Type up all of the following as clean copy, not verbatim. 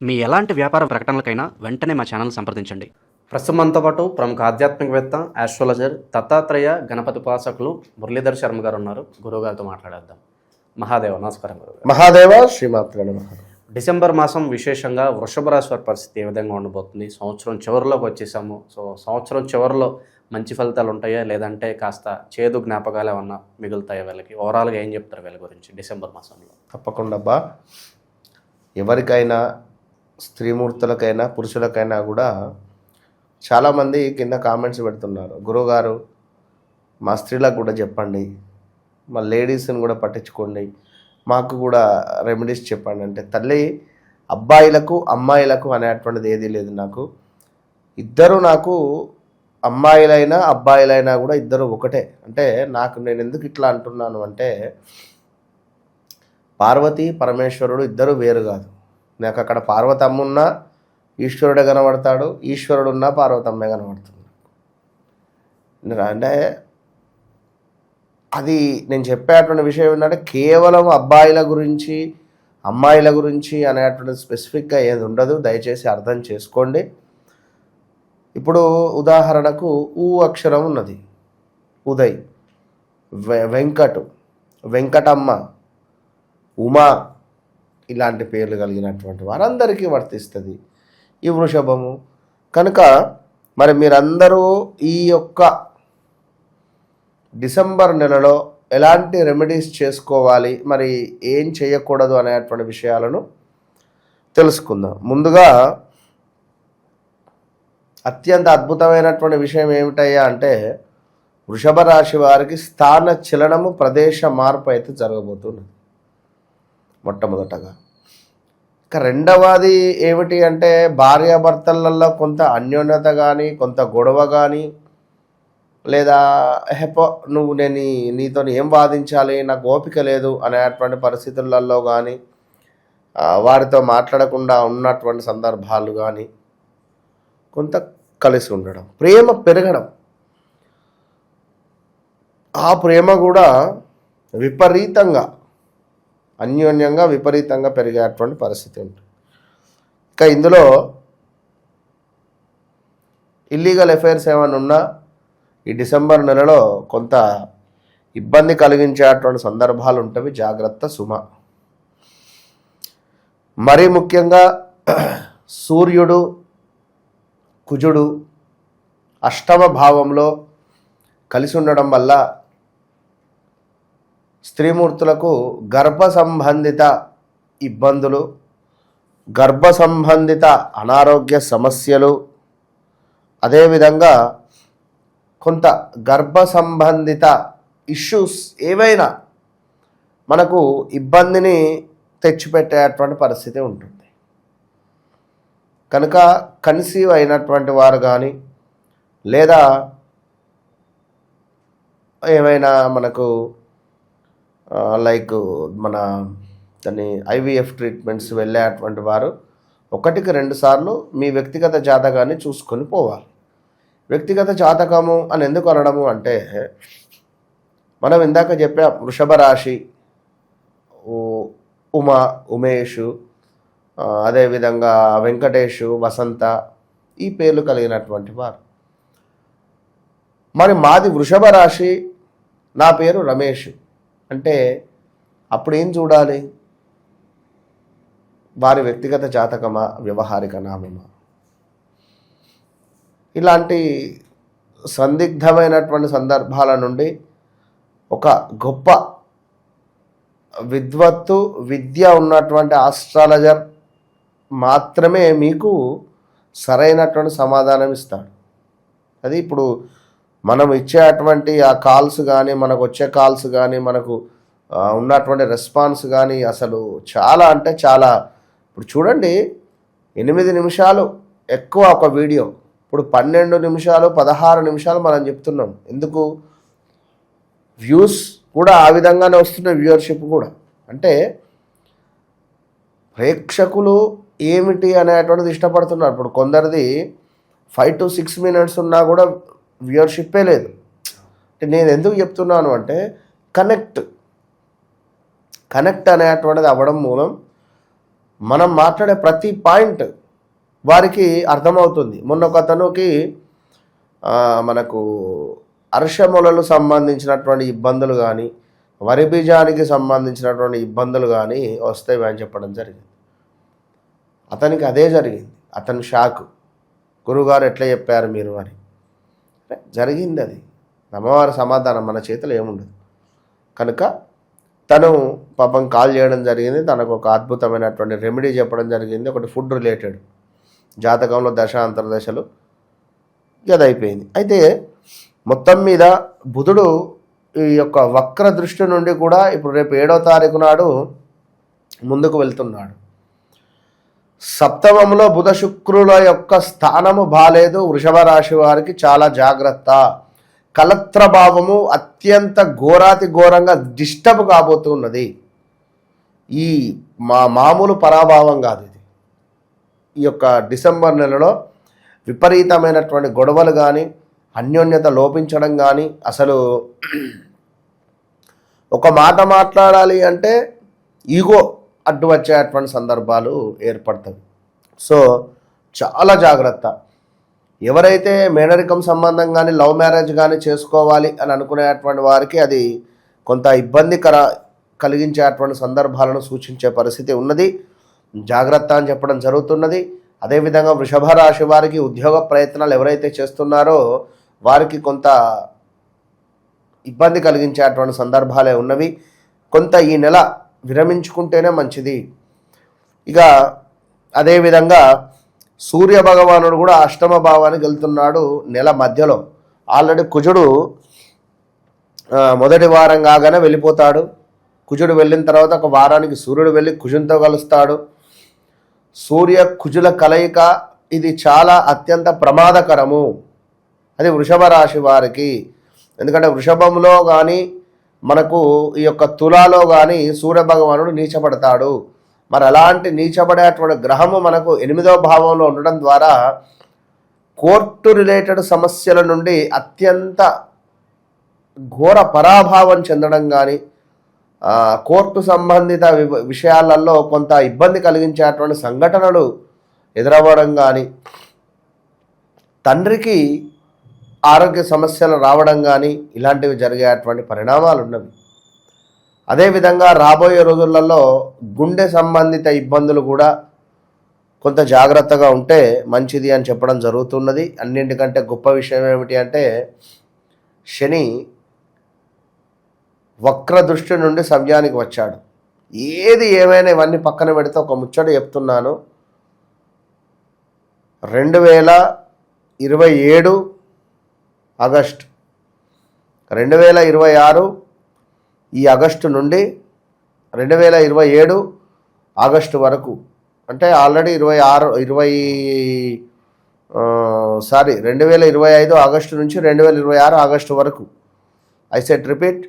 మీ ఎలాంటి వ్యాపార ప్రకటనలకైనా వెంటనే మా ఛానల్ సంప్రదించండి. ప్రస్తుతం మనతో పాటు ప్రముఖ ఆధ్యాత్మికవేత్త ఆస్ట్రాలజర్ దత్తాత్రేయ గణపతి ఉపాసకులు మురళీధర్ శర్మ గారు ఉన్నారు. గురువుగారితో మాట్లాడేద్దాం. మహాదేవ నమస్కారం. గురువు మహాదేవ శ్రీమాత్రే నమః. డిసెంబర్ మాసం విశేషంగా వృషభ రాశి వారి పరిస్థితి ఏ విధంగా ఉండబోతుంది? సంవత్సరం చివరిలోకి వచ్చేసాము. సంవత్సరం చివరిలో మంచి ఫలితాలు ఉంటాయా, లేదంటే కాస్త చేదు జ్ఞాపకాలు ఏమన్నా మిగులుతాయా? వీళ్ళకి ఓవరాల్గా ఏం చెప్తారు వీళ్ళ గురించి డిసెంబర్ మాసంలో? తప్పకుండా అబ్బా, ఎవరికైనా స్త్రీమూర్తులకైనా పురుషులకైనా కూడా చాలామంది కింద కామెంట్స్ పెడుతున్నారు, గురువుగారు మా స్త్రీలకు కూడా చెప్పండి, మా లేడీస్ని కూడా పట్టించుకోండి, మాకు కూడా రెమెడీస్ చెప్పండి. అంటే తల్లి, అబ్బాయిలకు అమ్మాయిలకు అనేటువంటిది ఏదీ లేదు. ఇద్దరు నాకు అమ్మాయిలైనా అబ్బాయిలైనా కూడా ఇద్దరు ఒకటే. అంటే నేను ఎందుకు ఇట్లా అంటున్నాను అంటే, పార్వతి పరమేశ్వరుడు ఇద్దరు వేరు కాదు. నాకు అక్కడ పార్వతమ్మ ఉన్నా ఈశ్వరుడే కనబడతాడు, ఈశ్వరుడు ఉన్నా పార్వతమ్మే కనబడుతుంది. అంటే అది నేను చెప్పేటువంటి విషయం ఏంటంటే, కేవలం అబ్బాయిల గురించి అమ్మాయిల గురించి అనేటువంటి స్పెసిఫిక్గా ఏది ఉండదు. దయచేసి అర్థం చేసుకోండి. ఇప్పుడు ఉదాహరణకు ఊ అక్షరం ఉన్నది, ఉదయ్, వెంకటమ్మ, ఉమా, ఇలాంటి పేర్లు కలిగినటువంటి వారందరికీ వర్తిస్తుంది ఈ వృషభము. కనుక మరి మీరందరూ ఈ యొక్క డిసెంబర్ నెలలో ఎలాంటి రెమెడీస్ చేసుకోవాలి, మరి ఏం చేయకూడదు అనేటువంటి విషయాలను తెలుసుకుందాం. ముందుగా అత్యంత అద్భుతమైనటువంటి విషయం ఏమిటయ్యా అంటే, వృషభ రాశి వారికి స్థాన చలనము, ప్రదేశ మార్పు అయితే జరగబోతున్నది మొట్టమొదటగా. ఇక రెండవది ఏమిటి అంటే, భార్యాభర్తలలో కొంత అన్యోన్యత కానీ, కొంత గొడవ కానీ, లేదా నేను నీతో ఏం వాదించాలి, నాకు ఓపిక లేదు అనేటువంటి పరిస్థితులలో కానీ, వారితో మాట్లాడకుండా ఉన్నటువంటి సందర్భాలు కానీ కొంత కలిసి ఉండడం, ప్రేమ పెరగడం, ఆ ప్రేమ కూడా విపరీతంగా అన్యోన్యంగా విపరీతంగా పెరిగేటువంటి పరిస్థితి ఉంటుంది. ఇక ఇందులో ఇల్లీగల్ అఫైర్స్ ఏమైనా ఉన్నా ఈ డిసెంబర్ నెలలో కొంత ఇబ్బంది కలిగించేటువంటి సందర్భాలు ఉంటవి. జాగ్రత్త సుమ. మరీ ముఖ్యంగా సూర్యుడు, కుజుడు అష్టమ భావంలో కలిసి ఉండడం వల్ల స్త్రీమూర్తులకు గర్భ సంబంధిత ఇబ్బందులు, గర్భ సంబంధిత అనారోగ్య సమస్యలు, అదేవిధంగా కొంత గర్భ సంబంధిత ఇష్యూస్ ఏవైనా మనకు ఇబ్బందిని తెచ్చిపెట్టేటువంటి పరిస్థితి ఉంటుంది. కనుక కన్సీవ్ అయినటువంటి వారు కానీ, లేదా ఏమైనా మనకు దాన్ని ఐవీఎఫ్ ట్రీట్మెంట్స్ వెళ్ళేటువంటి వారు 1-2 సార్లు మీ వ్యక్తిగత జాతకాన్ని చూసుకొని పోవాలి. వ్యక్తిగత జాతకము అని ఎందుకు అనడము అంటే, మనం ఇందాక చెప్పాం, వృషభ రాశి ఉమా, ఉమేషు, అదేవిధంగా వెంకటేషు, వసంత, ఈ పేర్లు కలిగినటువంటి వారు. మరి మాది వృషభ రాశి, నా పేరు రమేష్ అంటే అప్పుడు ఏం చూడాలి? వారి వ్యక్తిగత జాతకమా, వ్యవహారిక నామమా? ఇలాంటి సందిగ్ధమైనటువంటి సందర్భాల నుండి ఒక గొప్ప విద్య ఉన్నటువంటి ఆస్ట్రాలజర్ మాత్రమే మీకు సరైనటువంటి సమాధానం ఇస్తాడు. అది ఇప్పుడు మనం ఇచ్చేటువంటి ఆ కాల్స్ కానీ, మనకు వచ్చే కాల్స్ కానీ, మనకు ఉన్నటువంటి రెస్పాన్స్ కానీ అసలు చాలా అంటే చాలా. ఇప్పుడు చూడండి, 8 నిమిషాలు ఎక్కువ ఒక వీడియో, ఇప్పుడు 12 నిమిషాలు 16 నిమిషాలు మనం చెప్తున్నాం. ఎందుకు? వ్యూస్ కూడా ఆ విధంగానే వస్తున్నాయి, వ్యూవర్షిప్ కూడా. అంటే ప్రేక్షకులు ఏమిటి అనేటువంటిది ఇష్టపడుతున్నారు. ఇప్పుడు కొందరిది 5 to 6 minutes ఉన్నా కూడా వ్యూవర్షిప్పే లేదు. అంటే నేను ఎందుకు చెప్తున్నాను అంటే, కనెక్ట్ అనేటువంటిది అవ్వడం మూలం మనం మాట్లాడే ప్రతి పాయింట్ వారికి అర్థమవుతుంది. మొన్న ఒక అతనుకి మనకు అర్షములకు సంబంధించినటువంటి ఇబ్బందులు కానీ వరి బీజానికి సంబంధించినటువంటి ఇబ్బందులు కానీ వస్తాయి అని చెప్పడం జరిగింది. అతనికి అదే జరిగింది. అతని షాక్, గురువుగారు ఎట్లా చెప్పారు మీరు అని. జరిగింది అది. అమ్మవారి సమాధానం మన చేతిలో ఏముండదు. కనుక తను పాపం కాల్ చేయడం జరిగింది. తనకు ఒక అద్భుతమైనటువంటి రెమెడీ చెప్పడం జరిగింది. ఒకటి ఫుడ్ రిలేటెడ్, జాతకంలో దశ అంతర్దశలు, అది అయిపోయింది. అయితే మొత్తం మీద బుధుడు ఈ యొక్క వక్ర దృష్టి నుండి కూడా ఇప్పుడు రేపు 7వ తారీఖు నాడు ముందుకు వెళ్తున్నాడు. సప్తమంలో బుధ శుక్రుల యొక్క స్థానము బాలేదు. వృషభ రాశి వారికి చాలా జాగ్రత్త. కలత్ర భావము అత్యంత ఘోరాతి ఘోరంగా డిస్టర్బ్ కాబోతున్నది. ఈ మామూలు పరాభావం కాదు ఇది. ఈ యొక్క డిసెంబర్ నెలలో విపరీతమైనటువంటి గొడవలు కానీ, అన్యోన్యత లోపించడం కానీ, అసలు ఒక మాట మాట్లాడాలి అంటే ఈగో అడ్డు వచ్చేటువంటి సందర్భాలు ఏర్పడతాయి. సో చాలా జాగ్రత్త. ఎవరైతే మేనరికం సంబంధం కానీ లవ్ మ్యారేజ్ కానీ చేసుకోవాలి అని అనుకునేటువంటి వారికి అది కొంత ఇబ్బందికర కలిగించేటువంటి సందర్భాలను సూచించే పరిస్థితి ఉన్నది. జాగ్రత్త అని చెప్పడం జరుగుతున్నది. అదేవిధంగా వృషభ రాశి వారికి ఉద్యోగ ప్రయత్నాలు ఎవరైతే చేస్తున్నారో వారికి కొంత ఇబ్బంది కలిగించేటువంటి సందర్భాలే ఉన్నవి. కొంత ఈ నెల విరమించుకుంటేనే మంచిది. ఇక అదేవిధంగా సూర్య భగవానుడు కూడా అష్టమ భావానికి వెళ్తున్నాడు నెల మధ్యలో. ఆల్రెడీ కుజుడు మొదటి వారం కాగానే వెళ్ళిపోతాడు. కుజుడు వెళ్ళిన తర్వాత ఒక వారానికి సూర్యుడు వెళ్ళి కుజునితో కలుస్తాడు. సూర్య కుజుల కలయిక ఇది చాలా అత్యంత ప్రమాదకరము. అది వృషభ రాశి వారికి. ఎందుకంటే వృషభంలో కానీ మనకు ఈ యొక్క తులాలో కానీ సూర్య భగవానుడు నీచపడతాడు. మరి అలాంటి నీచపడేటువంటి గ్రహము మనకు 8వ భావంలో ఉండడం ద్వారా కోర్టు రిలేటెడ్ సమస్యల నుండి అత్యంత ఘోర పరాభావం చెందడం కానీ, కోర్టు సంబంధిత విషయాలలో కొంత ఇబ్బంది కలిగించేటువంటి సంఘటనలు ఎదురవ్వడం కానీ, తండ్రికి ఆరోగ్య సమస్యలు రావడం కానీ ఇలాంటివి జరిగేటువంటి పరిణామాలు ఉన్నవి. అదేవిధంగా రాబోయే రోజులలో గుండె సంబంధిత ఇబ్బందులు కూడా కొంత జాగ్రత్తగా ఉంటే మంచిది అని చెప్పడం జరుగుతున్నది. అన్నింటికంటే గొప్ప విషయం ఏమిటి అంటే శని వక్ర దృష్టి నుండి సవ్యానికి వచ్చాడు. ఏది ఏమైనా ఇవన్నీ పక్కన పెడితే ఒక ముచ్చట చెప్తున్నాను. 2027 ఆగస్టు, 2026 ఈ ఆగస్టు నుండి 2027 ఆగస్టు వరకు, అంటే ఆల్రెడీ 2025 ఆగస్టు నుంచి 2026 ఆగస్టు వరకు. ఐ సెట్ రిపీట్,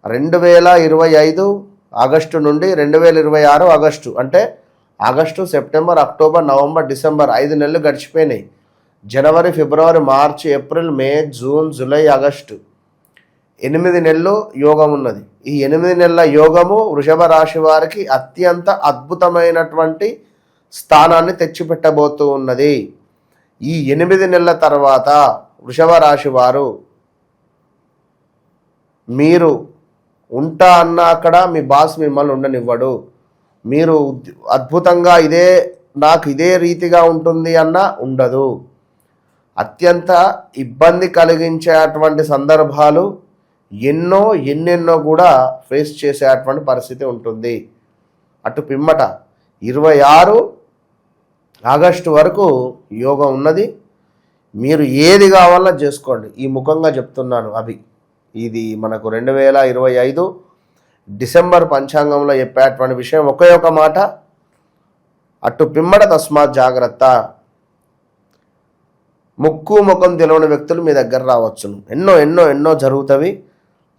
2025 ఆగస్టు నుండి 2026 ఆగస్టు, అంటే August, September, October, November, December 5 నెలలు గడిచిపోయినాయి. జనవరి, ఫిబ్రవరి, మార్చి, ఏప్రిల్, మే, జూన్, జూలై, ఆగస్టు 8 నెలలు యోగం ఉన్నది. ఈ 8 నెలల యోగము వృషభ రాశి వారికి అత్యంత అద్భుతమైనటువంటి స్థానాన్ని తెచ్చిపెట్టబోతూ ఉన్నది. ఈ 8 నెలల తర్వాత వృషభ రాశి వారు మీరు ఉంటా అన్నా అక్కడ మీ బాస్ మిమ్మల్ని ఉండనివ్వడు. మీరు అద్భుతంగా నాకు ఇదే రీతిగా ఉంటుంది అన్నా ఉండదు. అత్యంత ఇబ్బంది కలిగించేటువంటి సందర్భాలు ఎన్నెన్నో కూడా ఫేస్ చేసేటువంటి పరిస్థితి ఉంటుంది. అటు పిమ్మట 26 ఆగస్టు వరకు యోగం ఉన్నది. మీరు ఏది కావాలన్నా చేసుకోండి. ఈ ముఖంగా చెప్తున్నాను. ఇది మనకు 2025 డిసెంబర్ పంచాంగంలో చెప్పేటువంటి విషయం. ఒకే ఒక మాట, అటు పిమ్మట తస్మాత్ జాగ్రత్త. ముక్కు ముఖం తెలియని వ్యక్తులు మీ దగ్గర రావచ్చును. ఎన్నో జరుగుతాయి.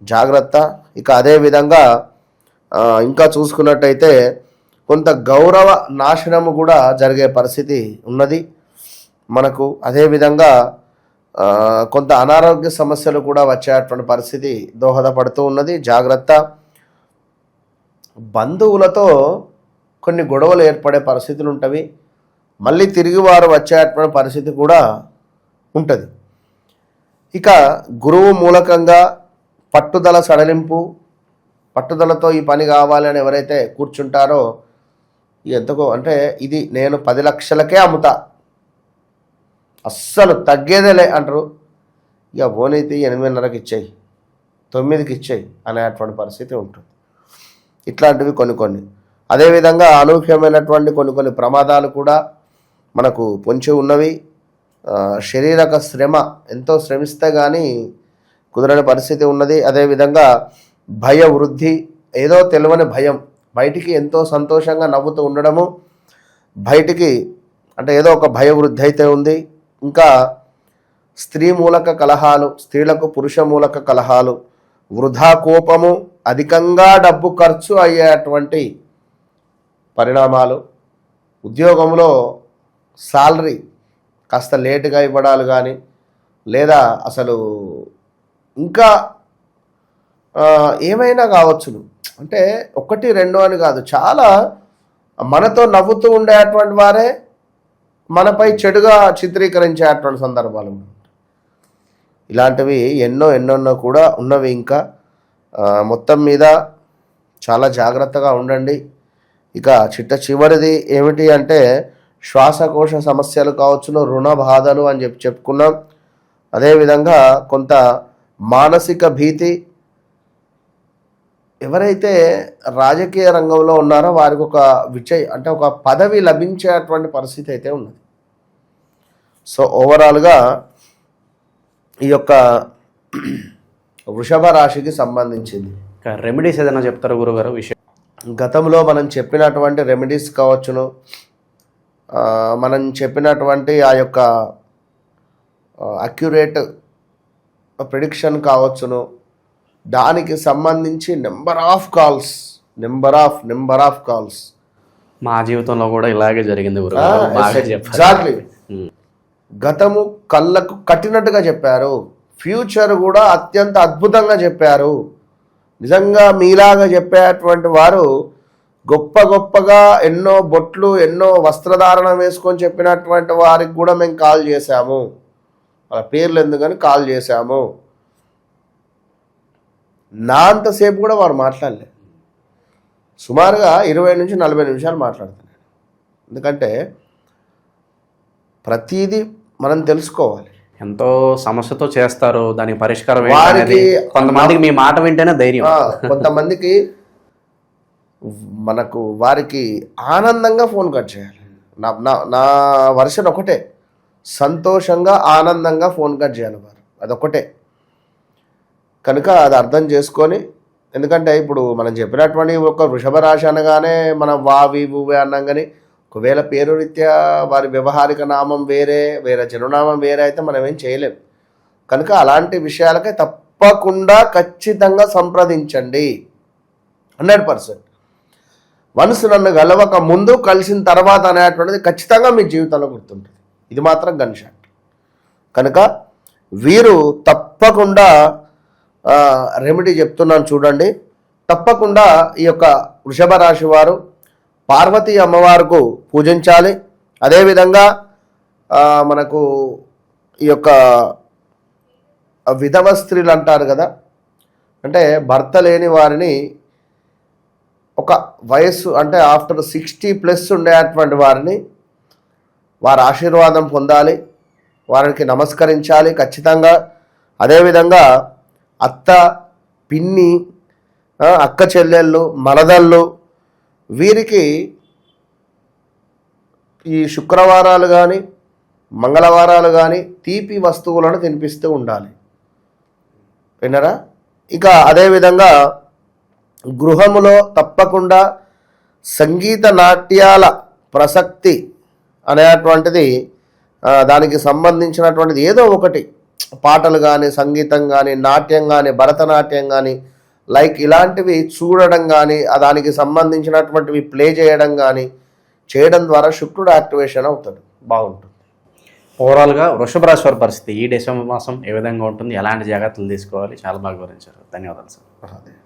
జాగ్రత్త. ఇక అదేవిధంగా ఇంకా చూసుకున్నట్టయితే కొంత గౌరవ నాశనము కూడా జరిగే పరిస్థితి ఉన్నది మనకు. అదేవిధంగా కొంత అనారోగ్య సమస్యలు కూడా వచ్చేటువంటి పరిస్థితి దోహదపడుతూ ఉన్నది. జాగ్రత్త. బంధువులతో కొన్ని గొడవలు ఏర్పడే పరిస్థితులు ఉంటవి. మళ్ళీ తిరిగి వారు వచ్చేటువంటి పరిస్థితి కూడా ఉంటుంది. ఇక గురువు మూలకంగా పట్టుదల సడలింపు, పట్టుదలతో ఈ పని కావాలి అని ఎవరైతే కూర్చుంటారో ఎంతకో అంటే ఇది నేను 10 లక్షలకే అమ్ముతా, అస్సలు తగ్గేదేలే అంటారు. ఇక పోనైతే 8:30కి ఇచ్చేయి, 9కి ఇచ్చేయి అనేటువంటి పరిస్థితి ఉంటుంది. ఇట్లాంటివి కొన్ని. అదేవిధంగా అనూహ్యమైనటువంటి కొన్ని ప్రమాదాలు కూడా మనకు పొంచి ఉన్నవి. శారీరక శ్రమ, ఎంతో శ్రమిస్తే కానీ కుదరని పరిస్థితి ఉన్నది. అదేవిధంగా భయ వృద్ధి, ఏదో తెలియని భయం, బయటికి ఎంతో సంతోషంగా నవ్వుతూ ఉండడము, బయటికి అంటే ఏదో ఒక భయ వృద్ధి అయితే ఉంది. ఇంకా స్త్రీ మూలక కలహాలు, స్త్రీలకు పురుష మూలక కలహాలు, వృధా కోపము, అధికంగా డబ్బు ఖర్చు అయ్యేటువంటి పరిణామాలు, ఉద్యోగంలో సాలరీ కాస్త లేటుగా ఇవ్వడాలు కానీ, లేదా అసలు ఇంకా ఏమైనా కావచ్చును. అంటే 1, 2 అని కాదు, చాలా మనతో నవ్వుతూ ఉండేటువంటి వారే మనపై చెడుగా చిత్రీకరించేటువంటి సందర్భాలు. ఇలాంటివి ఎన్నో కూడా ఉన్నవి. ఇంకా మొత్తం మీద చాలా జాగ్రత్తగా ఉండండి. ఇక చివరిది ఏమిటి అంటే శ్వాసకోశ సమస్యలు కావచ్చును, రుణ బాధలు అని చెప్పుకున్నాం. అదేవిధంగా కొంత మానసిక భీతి, ఎవరైతే రాజకీయ రంగంలో ఉన్నారో వారికి ఒక అంటే ఒక పదవి లభించేటువంటి పరిస్థితి అయితే ఉన్నది. సో ఓవరాల్గా ఈ యొక్క వృషభ రాశికి సంబంధించింది. రెమెడీస్ ఏదైనా చెప్తారు గురుగారు విషయం? గతంలో మనం చెప్పినటువంటి రెమెడీస్ కావచ్చును, మనం చెప్పినటువంటి ఆ యొక్క అక్యురేట్ ప్రిడిక్షన్ కావచ్చును, దానికి సంబంధించి నెంబర్ ఆఫ్ కాల్స్ మా జీవితంలో కూడా ఇలాగే జరిగింది గురుగారు. ఎగ్జాక్ట్లీ. గతము కళ్ళకు కట్టినట్టుగా చెప్పారు, ఫ్యూచర్ కూడా అత్యంత అద్భుతంగా చెప్పారు. నిజంగా మీలాగా చెప్పేటువంటి వారు గొప్పగా ఎన్నో బొట్లు, ఎన్నో వస్త్రధారణ వేసుకొని చెప్పినటువంటి వారికి కూడా మేము కాల్ చేశాము. వాళ్ళ పేర్లు ఎందుకని కాల్ చేశాము. నా అంతసేపు కూడా వారు మాట్లాడలేదు. సుమారుగా 20 నుంచి 40 నిమిషాలు మాట్లాడుతున్నాను. ఎందుకంటే ప్రతిదీ మనం తెలుసుకోవాలి. ఎంతో సమస్యతో చేస్తారు, దానికి పరిష్కారం వారికి కొంతమందికి మీ మాట వింటేనే ధైర్యం, కొంతమందికి మనకు వారికి ఆనందంగా ఫోన్ కట్ చేయాలి. నా వర్షన్ ఒకటే, సంతోషంగా ఆనందంగా ఫోన్ కట్ చేయాలి వారు, అదొకటే. కనుక అది అర్థం చేసుకొని, ఎందుకంటే ఇప్పుడు మనం చెప్పినటువంటి ఒక వృషభ రాశి అనగానే మనం వావి ఊవే అన్నాం. కానీ ఒకవేళ పేరు రీత్యా వారి వ్యవహారిక నామం వేరే చిరునామం వేరే అయితే మనం ఏం చేయలేం. కనుక అలాంటి విషయాలకై తప్పకుండా ఖచ్చితంగా సంప్రదించండి 100%. వన్స్ నన్ను గెలవక ముందు కలిసిన తర్వాత అనేటువంటిది ఖచ్చితంగా మీ జీవితంలో గుర్తుంటుంది. ఇది మాత్రం గన్ షాట్. కనుక వీరు తప్పకుండా రెమెడీ చెప్తున్నాను చూడండి. తప్పకుండా ఈ యొక్క వృషభ రాశి వారు పార్వతీ అమ్మవారికి పూజించాలి. అదేవిధంగా మనకు ఈ యొక్క విధవ స్త్రీలు అంటారు కదా, అంటే భర్త లేని వారిని ఒక వయస్సు అంటే ఆఫ్టర్ 60+ ఉండేటువంటి వారిని వారి ఆశీర్వాదం పొందాలి, వారికి నమస్కరించాలి ఖచ్చితంగా. అదేవిధంగా అత్త, పిన్ని, అక్క చెల్లెళ్ళు, మరదళ్ళు వీరికి ఈ శుక్రవారాలు కానీ మంగళవారాలు కానీ తీపి వస్తువులను తినిపిస్తూ ఉండాలి. విన్నారా? ఇక అదేవిధంగా గృహములో తప్పకుండా సంగీత నాట్యాల ప్రసక్తి అనేటువంటిది, దానికి సంబంధించినటువంటిది ఏదో ఒకటి, పాటలు కానీ, సంగీతం కానీ, నాట్యం కానీ, భరతనాట్యం కానీ, లైక్ ఇలాంటివి చూడడం కానీ, దానికి సంబంధించినటువంటివి ప్లే చేయడం కానీ చేయడం ద్వారా శుక్రుడు యాక్టివేషన్ అవుతాడు, బాగుంటుంది. ఓవరాల్గా వృషభ రాశి వారి పరిస్థితి ఈ డిసెంబర్ మాసం ఏ విధంగా ఉంటుంది, ఎలాంటి జాగ్రత్తలు తీసుకోవాలి, చాలా బాగా వివరించారు. ధన్యవాదాలు సార్.